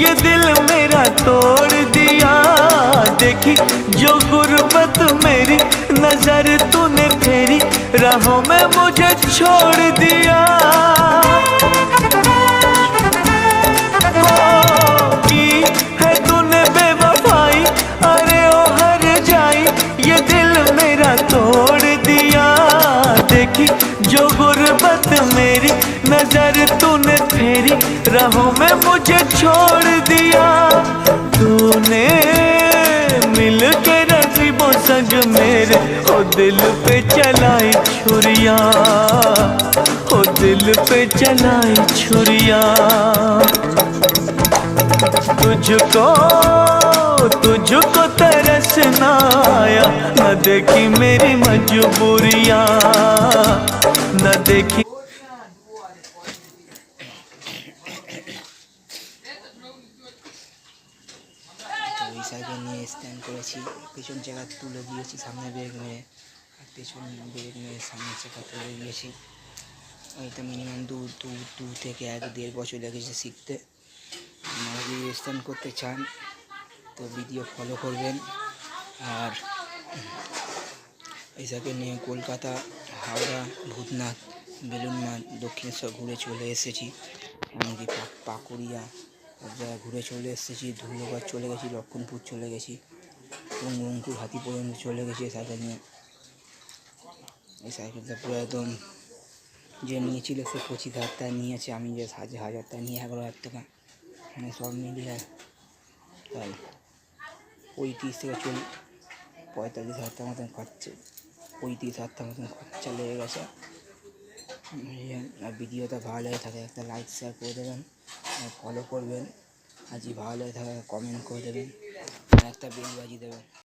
ये दिल मेरा तोड़ दिया। देखी जो गुर्बत मेरी नजर तूने फेरी, राहों में मुझे छोड़ दिया। की है तूने बेवफाई, अरे ओ हर जाई, ये दिल मेरा तोड़ दिया। देखी जो गुर्बत मेरी नजर तूने फेरी, राहों में मुझे छोड़ दिया। तूने मिल के नसीबों संग मेरे ओ दिल पे चलाई छुरियां, ओ दिल पे चलाई छुरियां। तुझको तुझको तरस ना आया, न देखी मेरी मजबूरियां, न देखी। সাইকেল নিয়ে স্ট্যান্ড করেছি, পেছন চাকা তুলে দিয়েছি, সামনে ব্রেক মেরে, আর পেছন ব্রেক মেরে সামনে চাকা তুলে দিয়েছি। এটা মিনিমাম দু থেকে 1-1.5 বছর লেগেছে শিখতে। আপনারা যদি স্ট্যান্ড করতে চান তো ভিডিও ফলো করবেন। আর এই সাইকেল নিয়ে কলকাতা, হাওড়া, ভূতনাথ, বেলুড়মঠ, দক্ষিণেশ্বর ঘুরে চলে এসেছি। এমনকি পাকুড়িয়া সব জায়গায় ঘুরে চলে এসেছি। ধুলোগড় চলে গেছি, লক্ষণপুর চলে গেছি, এবং রংপুর হাতি পর্যন্ত চলে গেছি এই সাইকেল নিয়ে। এই সাইকেলটা পুরো একদম, যে নিয়েছিল সে 25,000 টাকা নিয়েছে, আমি যে 1,000 টাকা নিয়ে 11,000 টাকা, মানে সব মিলিয়ে তাই 35 থেকে 45,000 টাকা মতন খরচা, 35,000 টাকা মতন খরচা লেগে গেছে। আর ভিডিওটা ভালো লাগে থাকে একটা লাইক শেয়ার করে দেবেন, আর ফলো করবেন। আর যদি ভালো লাগে থাকে কমেন্ট করে দেবেন, আর একটা বেল বাজিয়ে দেবেন।